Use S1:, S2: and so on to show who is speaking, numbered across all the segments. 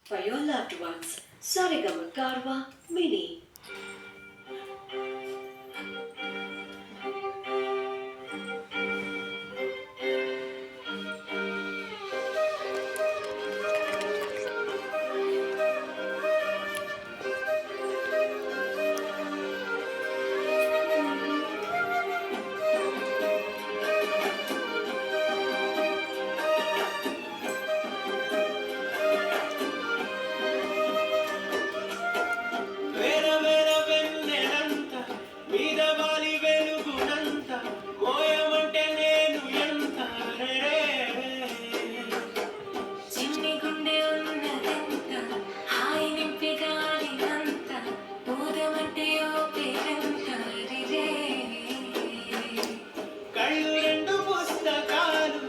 S1: For your loved ones, Sarigama Karwa Mini.
S2: వేల వేల వెన్నెలంత మీద వాలి వెలుగునంత మోయమంటే నేను ఎంత రే
S3: చిన్ని గుండె ఉన్నదంత హాయి నింపి గాలినంత ఊదమంటే ఓ పేరంత రిరే
S2: కళ్ళు రెండు పుస్తకాలు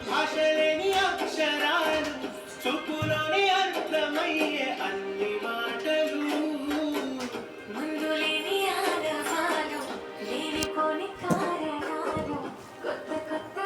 S2: భాషలేని అక్షరాలు చూపులోని అర్థమయ్యే అన్ని మాటలు
S3: ముందు లేని ఆడవాలు లేనిపోని కారణాలు కొత్త కొత్త